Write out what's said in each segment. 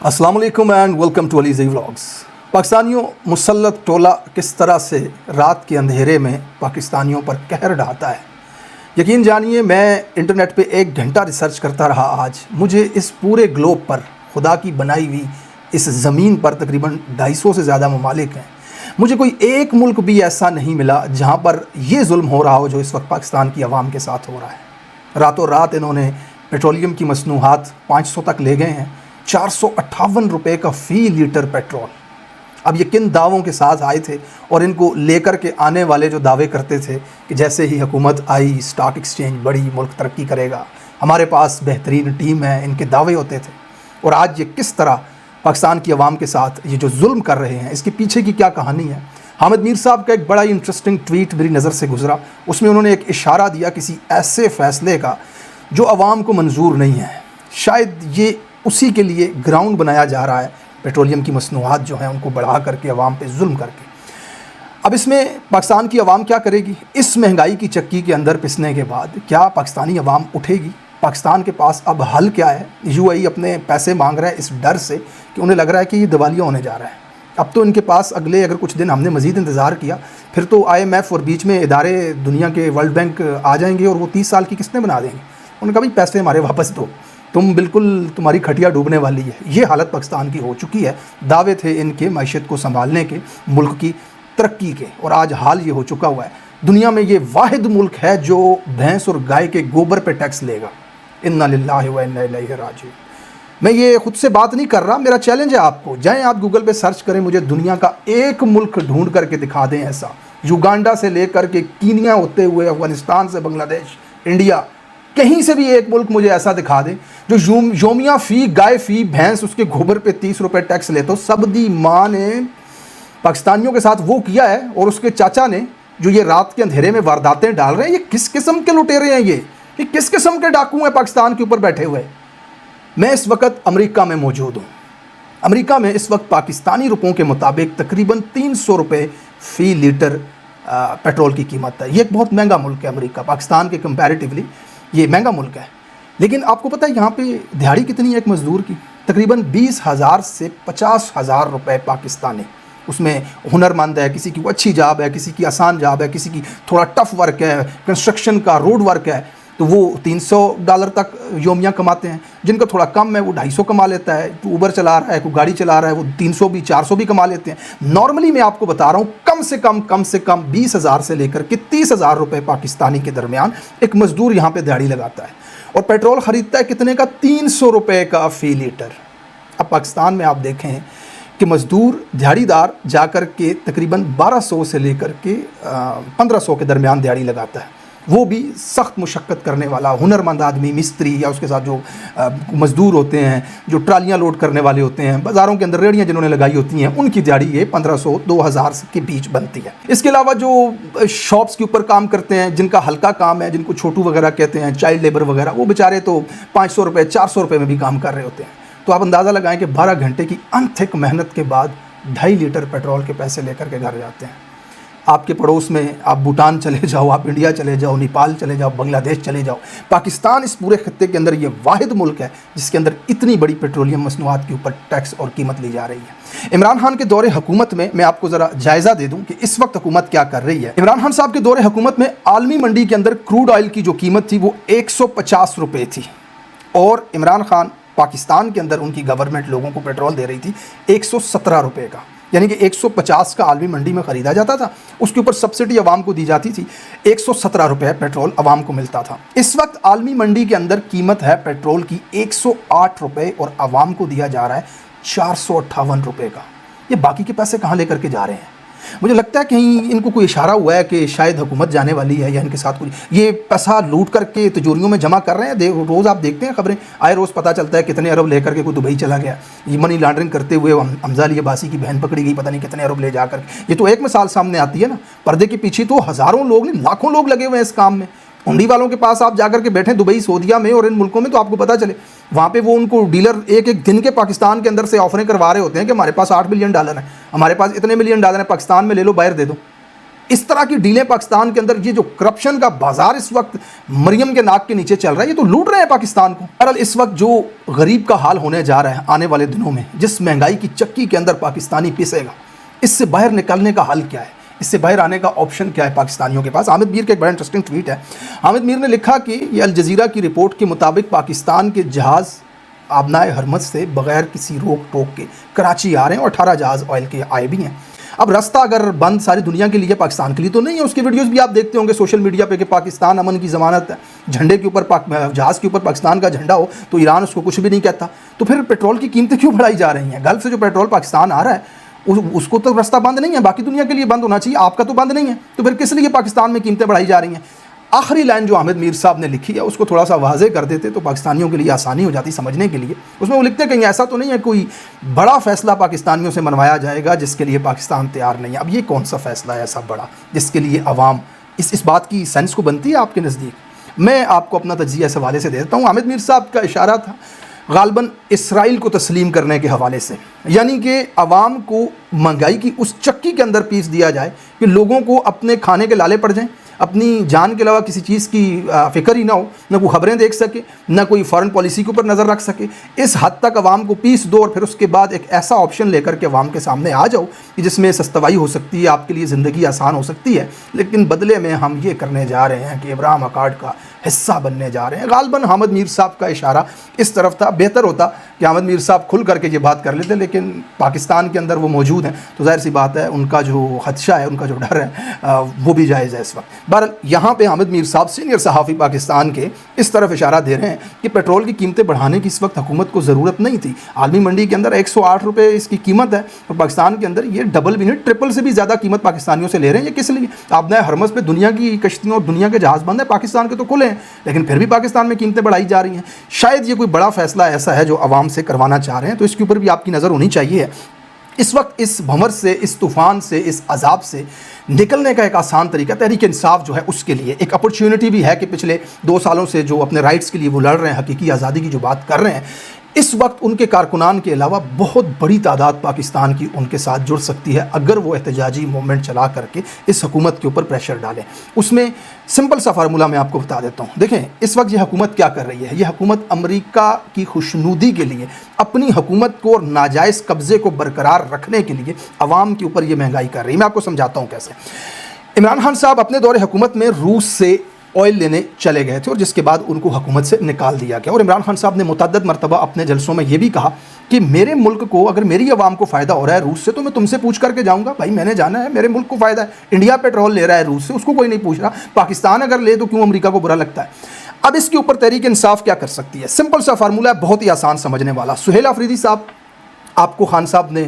अस्सलाम वालेकुम and welcome to Ali Zai vlogs. पाकिस्तानियों, मुसल्लत टोला किस तरह से रात के अंधेरे में पाकिस्तानियों पर कहर ढाता है, यकीन जानिए मैं इंटरनेट पे 1 घंटा रिसर्च करता रहा। आज मुझे इस पूरे ग्लोब पर खुदा की बनाई हुई इस ज़मीन पर तकरीबन 250 से ज़्यादा ममालिक हैं। मुझे कोई एक मुल्क भी ऐसा नहीं मिला जहाँ पर ये जुल्म हो रहा हो जो इस वक्त पाकिस्तान की आवाम के साथ हो रहा है। रातों रात इन्होंने पेट्रोलियम की मसनूहात 500 तक ले गए हैं। 458 रुपये का फ़ी लीटर पेट्रोल। अब ये किन दावों के साथ आए थे और इनको लेकर के आने वाले जो दावे करते थे कि जैसे ही हुकूमत आई स्टॉक एक्सचेंज बड़ी, मुल्क तरक्की करेगा, हमारे पास बेहतरीन टीम है, इनके दावे होते थे। और आज ये किस तरह पाकिस्तान की आवाम के साथ ये जो जुल्म कर रहे हैं, इसके पीछे की क्या कहानी है। हामिद मीर साहब का एक बड़ा ही इंटरेस्टिंग ट्वीट मेरी नज़र से गुजरा। उसमें उन्होंने एक इशारा दिया किसी ऐसे फ़ैसले का जो आवाम को मंजूर नहीं है। शायद ये उसी के लिए ग्राउंड बनाया जा रहा है, पेट्रोलियम की मसनूआत जो हैं उनको बढ़ा करके अवाम पे जुल्म करके। अब इसमें पाकिस्तान की आवाम क्या करेगी? इस महंगाई की चक्की के अंदर पिसने के बाद क्या पाकिस्तानी आवाम उठेगी? पाकिस्तान के पास अब हल क्या है? यूएई अपने पैसे मांग रहा है इस डर से कि उन्हें लग रहा है कि ये दिवालिया होने जा रहा है। अब तो इनके पास अगले अगर कुछ दिन हमने मज़ीद इंतज़ार किया फिर तो IMF और बीच में इदारे दुनिया के वर्ल्ड बैंक आ जाएंगे और वो 30 साल की किस्तें बना देंगे। उन्होंने कहा भाई पैसे हमारे वापस दो, तुम्हारी खटिया डूबने वाली है। ये हालत पाकिस्तान की हो चुकी है। दावे थे इनके मईशत को संभालने के, मुल्क की तरक्की के, और आज हाल ये हो चुका हुआ है। दुनिया में ये वाहिद मुल्क है जो भैंस और गाय के गोबर पे टैक्स लेगा। इन्ना लिल्लाहि व इन्ना इलैहि राजिऊन। मैं ये खुद से बात नहीं कर रहा, मेरा चैलेंज है आपको। जाएँ आप गूगल पे सर्च करें, मुझे दुनिया का एक मुल्क ढूंढ करके दिखा दें ऐसा, युगांडा से लेकर के कीनिया होते हुए अफगानिस्तान से बांग्लादेश, इंडिया, कहीं से भी एक मुल्क मुझे ऐसा दिखा दें जो योमिया फ़ी गाय फ़ी भैंस उसके गोबर पे 30 रुपये टैक्स ले। तो सबदी माँ ने पाकिस्तानियों के साथ वो किया है और उसके चाचा ने जो ये रात के अंधेरे में वारदातें डाल रहे हैं। ये किस किस्म के लुटेरे हैं? ये किस किस्म के डाकू हैं पाकिस्तान के ऊपर बैठे हुए? मैं इस वक्त अमेरिका में मौजूद हूँ। अमेरिका में इस वक्त पाकिस्तानी रुपयों के मुताबिक तकरीबन 300 रुपये फ़ी लीटर पेट्रोल की कीमत है। ये एक बहुत महंगा मुल्क है अमेरिका, पाकिस्तान के कंपैरेटिवली ये महंगा मुल्क है। लेकिन आपको पता है यहाँ पे दिहाड़ी कितनी है एक मज़दूर की? तकरीबन 20,000 से 50,000 रुपये पाकिस्तानी। उसमें हुनरमंद है, किसी की अच्छी जॉब है, किसी की आसान जॉब है, किसी की थोड़ा टफ़ वर्क है, कंस्ट्रक्शन का रोड वर्क है, तो वो $300 तक योमिया कमाते हैं। जिनका थोड़ा कम है वो 250 कमा लेता है। तो ऊबर चला रहा है, कोई गाड़ी चला रहा है, वो 300 भी 400 भी कमा लेते हैं। नॉर्मली मैं आपको बता रहा हूँ कम से कम 20,000 से लेकर के 30,000 रुपये पाकिस्तानी के दरमियान एक मज़दूर यहाँ पे दिहाड़ी लगाता है। और पेट्रोल ख़रीदता है कितने का? 300 रुपये का फ़ी लीटर। अब पाकिस्तान में आप देखें कि मज़दूर दिहाड़ीदार जाकर के तकरीबन 1200 से लेकर के 1500 के दरमियान दिहाड़ी लगाता है। वो भी सख्त मुशक्क़त करने वाला हुनरमंद आदमी, मिस्त्री, या उसके साथ जो मज़दूर होते हैं, जो ट्रालियाँ लोड करने वाले होते हैं, बाज़ारों के अंदर रेहड़ियाँ जिन्होंने लगाई होती हैं, उनकी दिहाड़ी ये 1500-2000 के बीच बनती है। इसके अलावा जो शॉप्स के ऊपर काम करते हैं, जिनका हल्का काम है, जिनको छोटू वगैरह कहते हैं, चाइल्ड लेबर वगैरह, वो बेचारे तो 500 रुपये 400 रुपये में भी काम कर रहे होते हैं। तो आप अंदाज़ा लगाएं कि 12 घंटे की अनथिक मेहनत के बाद 2.5 लीटर पेट्रोल के पैसे लेकर के घर जाते हैं। आपके पड़ोस में आप भूटान चले जाओ, आप इंडिया चले जाओ, नेपाल चले जाओ, बांग्लादेश चले जाओ, पाकिस्तान इस पूरे खत्ते के अंदर ये वाहिद मुल्क है जिसके अंदर इतनी बड़ी पेट्रोलियम मसनूआत के ऊपर टैक्स और कीमत ली जा रही है। इमरान खान के दौरे हुकूमत में मैं आपको ज़रा जायज़ा दे दूं कि इस वक्त हुकूमत क्या कर रही है। इमरान खान साहब के दौरे हुकूमत में आलमी मंडी के अंदर क्रूड ऑयल की जो कीमत थी वो 150 रुपये थी, और इमरान खान पाकिस्तान के अंदर उनकी गवर्नमेंट लोगों को पेट्रोल दे रही थी 117 रुपये का। यानी कि 150 का आलमी मंडी में ख़रीदा जाता था, उसके ऊपर सब्सिडी आवाम को दी जाती थी, 117 रुपये पेट्रोल आवाम को मिलता था। इस वक्त आलमी मंडी के अंदर कीमत है पेट्रोल की 108 रुपये और आवाम को दिया जा रहा है 458 रुपये का। ये बाकी के पैसे कहाँ लेकर के जा रहे हैं? मुझे लगता है कहीं इनको कोई इशारा हुआ है कि शायद हुकूमत जाने वाली है, या इनके साथ कुछ ये पैसा लूट करके तिजोरियों में जमा कर रहे हैं। रोज़ आप देखते हैं खबरें, आए रोज़ पता चलता है कितने अरब लेकर के कोई दुबई चला गया। ये मनी लॉन्ड्रिंग करते हुए हमजा अली अब्बासी की बहन पकड़ी गई, पता नहीं कितने अरब ले जाकर। ये तो एक मिसाल सामने आती है ना, पर्दे के पीछे तो हज़ारों लोग नहीं, लाखों लोग लगे हुए हैं इस काम में। हुंडी वालों के पास आप जाकर के बैठें दुबई, सऊदीया में और इन मुल्कों में, तो आपको पता चले वहाँ पे वो उनको डीलर एक एक दिन के पाकिस्तान के अंदर से ऑफरें करवा रहे होते हैं कि हमारे पास $8 बिलियन है, हमारे पास इतने $1 मिलियन है, पाकिस्तान में ले लो, बाहर दे दो। اس طرح کی ڈیلیں پاکستان کے اندر، یہ جو کرپشن کا بازار اس وقت مریم کے ناک کے نیچے چل رہا ہے، یہ تو لوٹ رہے ہیں پاکستان کو۔ بہرحال اس وقت جو غریب کا حال ہونے جا رہا ہے آنے والے دنوں میں، جس مہنگائی کی چکی کے اندر پاکستانی پسے گا، اس سے باہر نکلنے کا حل کیا ہے، اس سے باہر آنے کا آپشن کیا ہے پاکستانیوں کے پاس؟ حامد میر کا ایک بڑا انٹرسٹنگ ٹویٹ ہے۔ حامد میر نے لکھا کہ یہ الجزیرہ کی رپورٹ کے مطابق پاکستان کے جہاز آبنائے ہرمز سے بغیر کسی روک ٹوک کے کراچی آ رہے ہیں، اور 18 جہاز آئل کے آئے بھی ہیں۔ اب راستہ اگر بند ساری دنیا کے لیے، پاکستان کے لیے تو نہیں ہے۔ اس کی ویڈیوز بھی آپ دیکھتے ہوں گے سوشل میڈیا پہ کہ پاکستان امن کی ضمانت ہے، جھنڈے کے اوپر جہاز کے اوپر پاکستان کا جھنڈا ہو تو ایران اس کو کچھ بھی نہیں کہتا۔ تو پھر پیٹرول کی قیمتیں کیوں بڑھائی جا رہی ہیں؟ گلف سے جو پیٹرول پاکستان آ رہا ہے اس کو تو راستہ بند نہیں ہے، باقی دنیا کے لیے بند ہونا چاہیے، آپ کا تو بند نہیں ہے، تو پھر کس لیے پاکستان میں قیمتیں بڑھائی جا رہی ہیں؟ آخری لائن جو حامد میر صاحب نے لکھی ہے اس کو تھوڑا سا واضح کر دیتے تو پاکستانیوں کے لیے آسانی ہو جاتی سمجھنے کے لیے۔ اس میں وہ لکھتے ہیں کہ ایسا تو نہیں ہے کوئی بڑا فیصلہ پاکستانیوں سے منوایا جائے گا جس کے لیے پاکستان تیار نہیں ہے۔ اب یہ کون سا فیصلہ ہے ایسا بڑا جس کے لیے عوام اس بات کی سینس کو بنتی ہے آپ کے نزدیک؟ میں آپ کو اپنا تجزیہ اس حوالے سے دیتا ہوں۔ حامد میر صاحب کا اشارہ تھا غالباً اسرائیل کو تسلیم کرنے کے حوالے سے، یعنی کہ عوام کو مہنگائی کی اس چکی کے اندر پیس دیا جائے کہ لوگوں کو اپنے کھانے کے لالے پڑ جائیں، اپنی جان کے علاوہ کسی چیز کی فکر ہی نہ ہو، نہ کوئی خبریں دیکھ سکے، نہ کوئی فارن پالیسی کے اوپر نظر رکھ سکے۔ اس حد تک عوام کو پیس دو اور پھر اس کے بعد ایک ایسا آپشن لے کر کے عوام کے سامنے آ جاؤ کہ جس میں سستوائی ہو سکتی ہے، آپ کے لیے زندگی آسان ہو سکتی ہے، لیکن بدلے میں ہم یہ کرنے جا رہے ہیں کہ ابراہیم اکارڈ کا حصہ بننے جا رہے ہیں۔ غالباً حامد میر صاحب کا اشارہ اس طرف تھا۔ بہتر ہوتا کہ حامد میر صاحب کھل کر کے یہ بات کر لیتے، لیکن پاکستان کے اندر وہ موجود ہیں تو ظاہر سی بات ہے ان کا جو خدشہ ہے، ان کا جو ڈر ہے وہ بھی جائز ہے اس وقت۔ بہرحال یہاں پہ حامد میر صاحب سینئر صحافی پاکستان کے اس طرف اشارہ دے رہے ہیں کہ پیٹرول کی قیمتیں بڑھانے کی اس وقت حکومت کو ضرورت نہیں تھی۔ عالمی منڈی کے اندر 108 روپے اس کی قیمت ہے اور پاکستان کے اندر یہ ڈبل بھی نہیں، ٹرپل سے بھی زیادہ قیمت پاکستانیوں سے لے رہے ہیں۔ یہ کس لیے؟ آبنائے ہرمز پہ دنیا کی کشتیوں اور دنیا کے جہاز بند ہیں، پاکستان کے تو کھلے ہیں، لیکن پھر بھی پاکستان میں قیمتیں بڑھائی جا رہی ہیں۔ شاید یہ کوئی بڑا فیصلہ ایسا ہے جو عوام سے کروانا چاہ رہے ہیں، تو اس کے اوپر بھی آپ کی نظر ہونی چاہیے۔ اس وقت اس بھنور سے، اس طوفان سے، اس عذاب سے نکلنے کا ایک آسان طریقہ تحریک انصاف جو ہے اس کے لیے ایک اپرچونٹی بھی ہے کہ پچھلے 2 سالوں سے جو اپنے رائٹس کے لیے وہ لڑ رہے ہیں، حقیقی آزادی کی جو بات کر رہے ہیں، اس وقت ان کے کارکنان کے علاوہ بہت بڑی تعداد پاکستان کی ان کے ساتھ جڑ سکتی ہے اگر وہ احتجاجی موومنٹ چلا کر کے اس حکومت کے اوپر پریشر ڈالیں۔ اس میں سمپل سا فارمولہ میں آپ کو بتا دیتا ہوں۔ دیکھیں اس وقت یہ حکومت کیا کر رہی ہے؟ یہ حکومت امریکہ کی خوشنودی کے لیے، اپنی حکومت کو اور ناجائز قبضے کو برقرار رکھنے کے لیے عوام کے اوپر یہ مہنگائی کر رہی ہے۔ میں آپ کو سمجھاتا ہوں کیسے۔ عمران خان صاحب اپنے دور حکومت میں روس سے آئل لینے چلے گئے تھے اور جس کے بعد ان کو حکومت سے نکال دیا گیا، اور عمران خان صاحب نے متعدد مرتبہ اپنے جلسوں میں یہ بھی کہا کہ میرے ملک کو اگر میری عوام کو فائدہ ہو رہا ہے روس سے تو میں تم سے پوچھ کر کے جاؤں گا، بھائی میں نے جانا ہے، میرے ملک کو فائدہ ہے۔ انڈیا پیٹرول لے رہا ہے روس سے، اس کو کوئی نہیں پوچھ رہا، پاکستان اگر لے تو کیوں امریکہ کو برا لگتا ہے؟ اب اس کے اوپر تحریک انصاف کیا کر سکتی ہے؟ سمپل سا فارمولہ ہے، بہت ہی آسان سمجھنے والا۔ سہیل آفریدی صاحب، آپ کو خان صاحب نے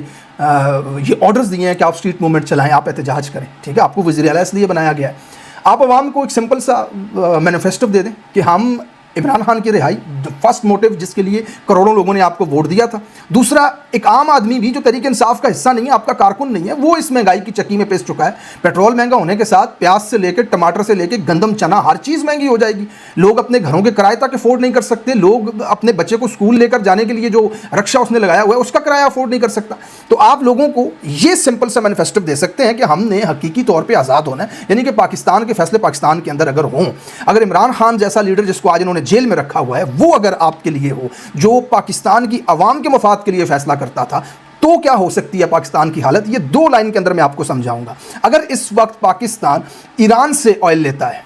یہ آرڈرز دیے ہیں کہ آپ اسٹریٹ موومنٹ چلائیں، آپ احتجاج کریں، ٹھیک ہے، آپ کو وزیر اعلیٰ اس لیے بنایا گیا ہے۔ آپ عوام کو ایک سمپل سا مینیفیسٹو دے دیں کہ ہم عمران خان کی رہائی، فرسٹ موٹیو جس کے لیے کروڑوں لوگوں نے آپ کو ووٹ دیا تھا۔ دوسرا، ایک عام آدمی بھی جو تحریک انصاف کا حصہ نہیں ہے، آپ کا کارکن نہیں ہے، وہ اس مہنگائی کی چکی میں پس چکا ہے۔ پیٹرول مہنگا ہونے کے ساتھ پیاز سے لے کے ٹماٹر سے لے کے گندم چنا ہر چیز مہنگی ہو جائے گی۔ لوگ اپنے گھروں کے کرائے تک افورڈ نہیں کر سکتے، لوگ اپنے بچے کو اسکول لے کر جانے کے لیے جو رکشہ اس نے لگایا ہوا ہے اس کا کرایہ افورڈ نہیں کر سکتا۔ تو آپ لوگوں کو یہ سمپل سا مینیفیسٹو دے سکتے ہیں کہ ہم نے حقیقی طور پہ آزاد ہونا ہے، یعنی کہ پاکستان کے فیصلے پاکستان کے اندر اگر ہوں، اگر عمران خان جیسا لیڈر جس کو آج انہوں نے جیل میں رکھا ہوا ہے وہ اگر آپ کے لیے ہو، جو پاکستان کی عوام کے مفاد کے لیے فیصلہ کرتا تھا، تو کیا ہو سکتی ہے پاکستان کی حالت؟ یہ 2 لائن کے اندر میں آپ کو سمجھاؤں گا۔ اگر اس وقت پاکستان ایران سے آئل لیتا ہے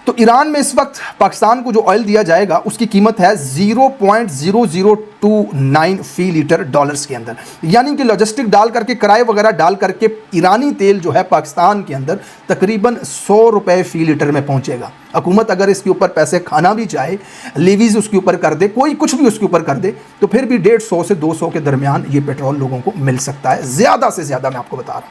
تو ایران میں اس وقت پاکستان کو جو آئل دیا جائے گا اس کی قیمت ہے 0.0029 فی لیٹر ڈالرز کے اندر، یعنی کہ لاجسٹک ڈال کر کے، کرائے وغیرہ ڈال کر کے ایرانی تیل جو ہے پاکستان کے اندر تقریباً 100 روپے فی لیٹر میں پہنچے گا۔ حکومت اگر اس کے اوپر پیسے کھانا بھی چاہے، لیویز اس کے اوپر کر دے، کوئی کچھ بھی اس کے اوپر کر دے، تو پھر بھی 150 سے 200 کے درمیان یہ پیٹرول لوگوں کو مل سکتا ہے، زیادہ سے زیادہ میں آپ کو بتا رہا ہوں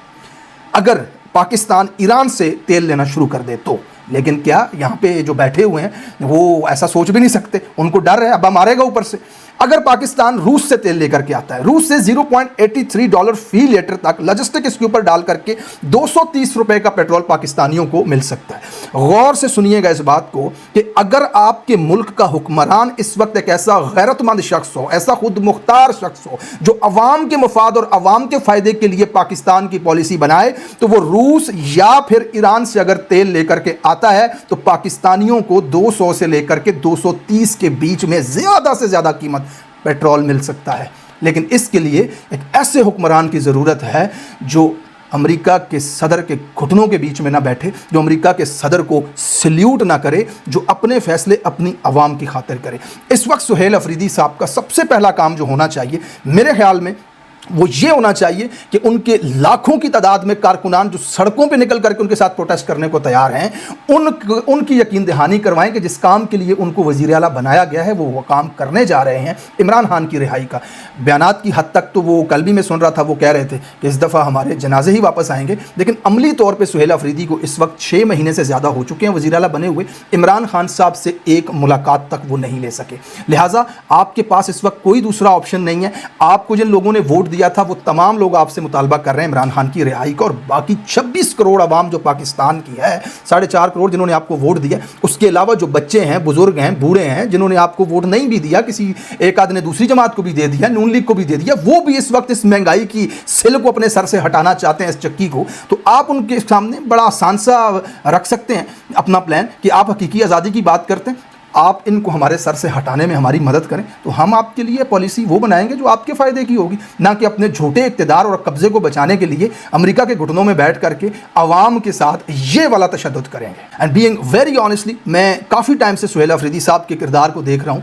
اگر پاکستان ایران سے تیل لینا شروع کر دے تو۔ لیکن کیا یہاں پہ جو بیٹھے ہوئے ہیں وہ ایسا سوچ بھی نہیں سکتے، ان کو ڈر ہے اب ہم آرے گا اوپر سے۔ अगर पाकिस्तान रूस से तेल लेकर के आता है, रूस से $0.83 फी लीटर तक लॉजिस्टिक इसके ऊपर डाल करके 230 रुपए का पेट्रोल पाकिस्तानियों को मिल सकता है। गौर से सुनिएगा इस बात को कि अगर आपके मुल्क का हुक्मरान इस वक्त एक ऐसा गैरतमंद शख्स हो, ऐसा खुद मुख्तार शख्स हो जो अवाम के मफाद और अवाम के फायदे के लिए पाकिस्तान की पॉलिसी बनाए, तो वो रूस या फिर ईरान से अगर तेल लेकर के आता है तो पाकिस्तानियों को 200 से लेकर के 230 के बीच में ज़्यादा से ज़्यादा कीमत पेट्रोल मिल सकता है। लेकिन इसके लिए एक ऐसे हुक्मरान की ज़रूरत है जो अमेरिका के सदर के घुटनों के बीच में ना बैठे, जो अमेरिका के सदर को सल्यूट ना करे, जो अपने फैसले अपनी आवाम की खातिर करे। इस वक्त सुहेल अफरीदी साहब का सबसे पहला काम जो होना चाहिए मेरे ख्याल में वो ये होना चाहिए कि उनके लाखों की तादाद में कारकुनान जो सड़कों पे निकल करके उनके साथ प्रोटेस्ट करने को तैयार हैं, उनकी यकीन दहानी करवाएं कि जिस काम के लिए उनको वज़ीर आला बनाया गया है वो काम करने जा रहे हैं। इमरान खान की रिहाई का बयानात की हद तक तो वो कल भी मैं सुन रहा था, वो कह रहे थे कि इस दफ़ा हमारे जनाजे ही वापस आएंगे, लेकिन अमली तौर पर सुहेल अफरीदी को इस वक्त 6 महीने से ज़्यादा हो चुके हैं वज़ीर आला बने हुए, इमरान खान साहब से एक मुलाकात तक वो नहीं ले सके। लिहाजा आपके पास इस वक्त कोई दूसरा ऑप्शन नहीं है। आपको जिन लोगों ने वोट दिया था वो तमाम लोग आपसे मुतालबा कर रहे हैं इमरान खान की रिहाई का, और बाकी 26 करोड़ आवाम जो पाकिस्तान की है, 4.5 करोड़ जिन्होंने आपको वोट दिया, उसके अलावा जो बच्चे हैं, बुजुर्ग हैं, बूढ़े हैं जिन्होंने आपको वोट नहीं भी दिया, किसी एक आदमी ने दूसरी जमात को भी दे दिया, नून लीग को भी दे दिया, वो भी इस वक्त इस महंगाई की सिल को अपने सर से हटाना चाहते हैं, इस चक्की को। तो आप उनके सामने बड़ा आसान सा रख सकते हैं अपना प्लान कि आप हकीकी आज़ादी की बात करते हैं, आप इनको हमारे सर से हटाने में हमारी मदद करें, तो हम आपके लिए पॉलिसी वो बनाएंगे जो आपके फ़ायदे की होगी, ना कि अपने झूठे इक़्तिदार और कब्ज़े को बचाने के लिए अमेरिका के घुटनों में बैठ करके आवाम के साथ ये वाला तशद्दुद करेंगे। एंड बीइंग वेरी ऑनेस्टली, मैं काफ़ी टाइम से सुहेल अफरीदी साहब के किरदार को देख रहा हूँ।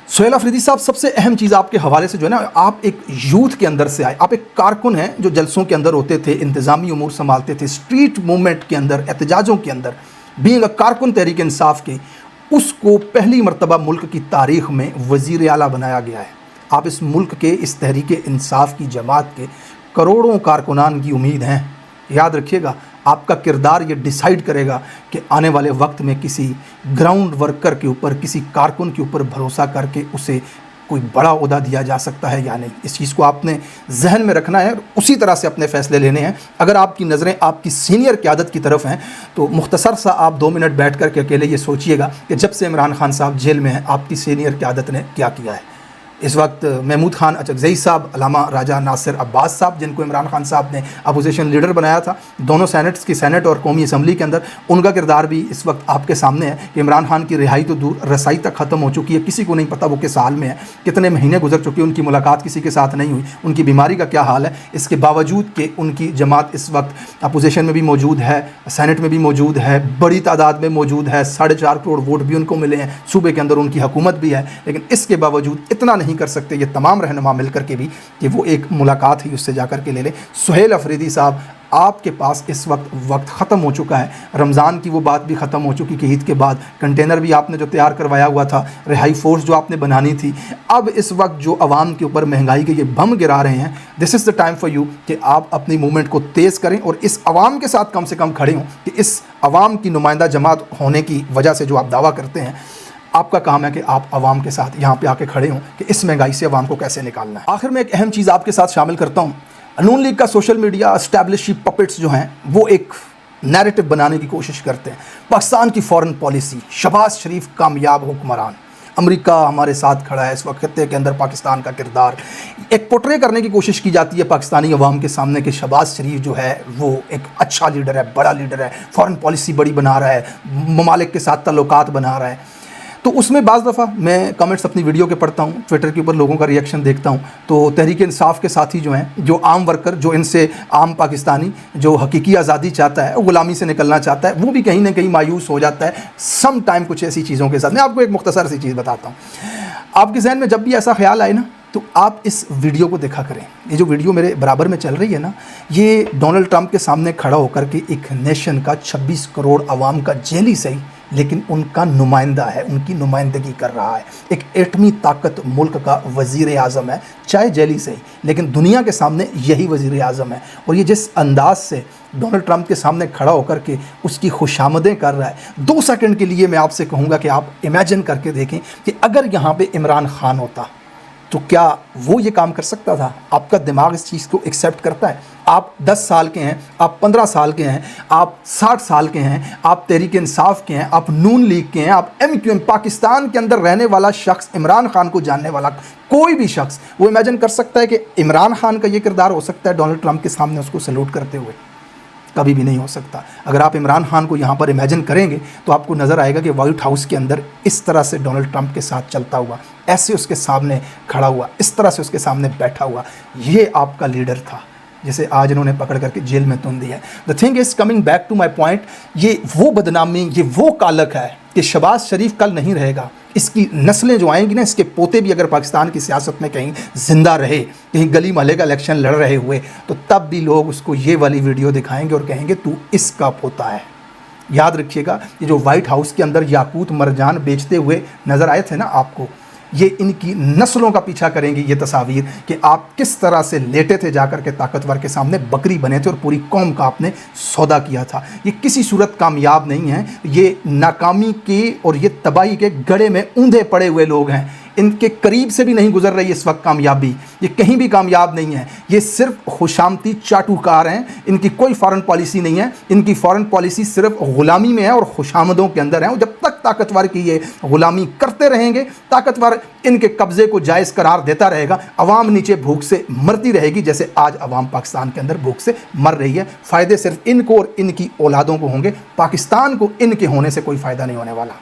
सुहेल अफरीदी साहब, सबसे अहम चीज़ आपके हवाले से जो है ना, आप एक यूथ के अंदर से आए, आप एक कारकुन हैं जो जलसों के अंदर होते थे, इंतज़ामी उमूर संभालते थे, स्ट्रीट मूवमेंट के अंदर, एहतजाजों के अंदर, बीइंग अ कारकुन तहरीक इंसाफ के, उसको पहली मर्तबा मुल्क की तारीख़ में वज़ीर आला बनाया गया है। आप इस मुल्क के, इस तहरीक इंसाफ की जमात के करोड़ों कारकुनान की उम्मीद हैं। याद रखिएगा, आपका किरदार ये डिसाइड करेगा कि आने वाले वक्त में किसी ग्राउंड वर्कर के ऊपर, किसी कारकुन के ऊपर भरोसा करके उसे कोई बड़ा ओहदा दिया जा सकता है या नहीं। इस चीज़ को आपने जहन में रखना है और उसी तरह से अपने फ़ैसले लेने हैं। अगर आपकी नज़रें आपकी सीनियर क़यादत की तरफ हैं तो मुख्तसर सा आप 2 मिनट बैठ कर के अकेले ये सोचिएगा कि जब से इमरान खान साहब जेल में हैं आपकी सीनियर क़यादत ने क्या किया है। इस वक्त महमूद खान अचकज़ई साहब, अल्लामा राजा नासिर अब्बास साहब, जिनको इमरान खान साहब ने अपोजिशन लीडर बनाया था दोनों सेनेट्स की, सेनेट और कौमी असम्बली के अंदर, उनका किरदार भी इस वक्त आपके सामने है कि इमरान खान की रिहाई तो दूर, रसाई तक ख़त्म हो चुकी है। किसी को नहीं पता वो किस हाल में है, कितने महीने गुजर चुके हैं, उनकी मुलाकात किसी के साथ नहीं हुई, उनकी बीमारी का क्या हाल है। इसके बावजूद कि उनकी जमात इस वक्त अपोजिशन में भी मौजूद है, सेनेट में भी मौजूद है, बड़ी तादाद में मौजूद है, 4.5 करोड़ वोट भी उनको मिले हैं, सूबे के अंदर उनकी हुकूमत भी है, लेकिन इसके बावजूद इतना नहीं कर सकते ये तमाम रहनुमा मिलकर के भी कि वो एक मुलाकात ही उससे जाकर के ले ले। सुहेल अफरीदी साहब, आपके पास इस वक्त ख़त्म हो चुका है। रमज़ान की वो बात भी ख़त्म हो चुकी कि ईद के बाद कंटेनर भी आपने जो तैयार करवाया हुआ था, रिहाई फोर्स जो आपने बनानी थी, अब इस वक्त जो आवाम के ऊपर महंगाई के ये बम गिरा रहे हैं, this is the time for you कि आप अपनी मूवमेंट को तेज़ करें और इस आवाम के साथ कम से कम खड़े हों कि इस आवाम की नुमाइंदा जमात होने की वजह से जो आप दावा करते हैं, आपका काम है कि आप आवाम के साथ यहाँ पे आके खड़े हों कि इस महंगाई से आवाम को कैसे निकालना है। आखिर में एक अहम चीज़ आपके साथ शामिल करता हूँ। नून लीग का सोशल मीडिया एस्टैब्लिश्ड पपेट्स जो हैं वो एक नैरेटिव बनाने की कोशिश करते हैं। पाकिस्तान की फॉरेन पॉलिसी, शहबाज शरीफ कामयाब हुक्मरान, अमेरिका हमारे साथ खड़ा है, इस वक्त खत्ते के अंदर पाकिस्तान का किरदार एक पोर्ट्रे करने की कोशिश की जाती है पाकिस्तानी अवाम के सामने कि शहबाज शरीफ जो है वो एक अच्छा लीडर है, बड़ा लीडर है, फॉरेन पॉलिसी बड़ी बना रहा है, ममालिक के साथ ताल्लुकात बना रहा है। तो उसमें बाज़ दफ़ा मैं कमेंट्स अपनी वीडियो के पढ़ता हूँ, ट्विटर के ऊपर लोगों का रिएक्शन देखता हूँ, तो तहरीक इंसाफ के साथी जो हैं, जो आम वर्कर, जो इनसे आम पाकिस्तानी जो हकीकी आज़ादी चाहता है, ग़ुलामी से निकलना चाहता है, वो भी कहीं ना कहीं मायूस हो जाता है सम टाइम कुछ ऐसी चीज़ों के साथ। मैं आपको एक मुख्तसर सी चीज़ बताता हूँ। आपके जहन में जब भी ऐसा ख्याल आए ना, तो आप इस वीडियो को देखा करें। ये जो वीडियो मेरे बराबर में चल रही है ना, ये डोनाल्ड ट्रंप के सामने खड़ा होकर के एक नेशन का 26 करोड़ आवाम का जेली सही, लेकिन उनका नुमाइंदा है, उनकी नुमाइंदगी कर रहा है। एक एटमी ताकत मुल्क का वज़ीर आज़म है, चाहे जेली से ही, लेकिन दुनिया के सामने यही वज़ीर आज़म है। और ये जिस अंदाज से डोनाल्ड ट्रंप के सामने खड़ा होकर के उसकी खुशामदें कर रहा है, 2 सेकंड के लिए मैं आपसे कहूँगा कि आप इमेजिन करके देखें कि अगर यहाँ पे इमरान खान होता, تو کیا وہ یہ کام کر سکتا تھا؟ آپ کا دماغ اس چیز کو ایکسیپٹ کرتا ہے؟ آپ 10 سال کے ہیں، آپ 15 سال کے ہیں، آپ 60 سال کے ہیں، آپ تحریک انصاف کے ہیں، آپ نون لیگ کے ہیں، آپ MQM، پاکستان کے اندر رہنے والا شخص، عمران خان کو جاننے والا کوئی بھی شخص وہ امیجن کر سکتا ہے کہ عمران خان کا یہ کردار ہو سکتا ہے ڈونلڈ ٹرمپ کے سامنے اس کو سلوٹ کرتے ہوئے؟ کبھی بھی نہیں ہو سکتا۔ اگر آپ عمران خان کو یہاں پر امیجن کریں گے تو آپ کو نظر آئے گا کہ وائٹ ہاؤس کے اندر اس طرح سے ڈونلڈ ٹرمپ کے ساتھ چلتا ہوا، ایسے اس کے سامنے کھڑا ہوا، اس طرح سے اس کے سامنے بیٹھا ہوا، یہ آپ کا لیڈر تھا جسے آج انہوں نے پکڑ کر کے جیل میں تن دیا ہے۔ The thing is coming back to my point, یہ وہ بدنامی، یہ وہ کالک ہے کہ شہباز شریف کل نہیں رہے گا، اس کی نسلیں جو آئیں گی نا، اس کے پوتے بھی اگر پاکستان کی سیاست میں کہیں زندہ رہے، کہیں گلی محلے کا الیکشن لڑ رہے ہوئے، تو تب بھی لوگ اس کو یہ والی ویڈیو دکھائیں گے اور کہیں گے تو اس کا پوتا ہے۔ یاد رکھیے گا، یہ جو وائٹ ہاؤس کے اندر یاقوت مرجان بیچتے ہوئے نظر آئے تھے نا آپ کو، یہ ان کی نسلوں کا پیچھا کریں گے یہ تصاویر کہ آپ کس طرح سے لیٹے تھے جا کر کے طاقتور کے سامنے، بکری بنے تھے اور پوری قوم کا آپ نے سودا کیا تھا۔ یہ کسی صورت کامیاب نہیں ہے، یہ ناکامی کے اور یہ تباہی کے گڑھے میں اوندھے پڑے ہوئے لوگ ہیں، ان کے قریب سے بھی نہیں گزر رہی اس وقت کامیابی، یہ کہیں بھی کامیاب نہیں ہے، یہ صرف خوشامتی چاٹوکار ہیں، ان کی کوئی فارن پالیسی نہیں ہے، ان کی فارن پالیسی صرف غلامی میں ہے اور خوشامدوں کے اندر ہے، اور جب تک طاقتور کی یہ غلامی کرتے رہیں گے، طاقتور ان کے قبضے کو جائز قرار دیتا رہے گا، عوام نیچے بھوک سے مرتی رہے گی جیسے آج عوام پاکستان کے اندر بھوک سے مر رہی ہے۔ فائدے صرف ان کو اور ان کی اولادوں کو ہوں گے، پاکستان کو ان کے ہونے سے کوئی فائدہ نہیں ہونے والا۔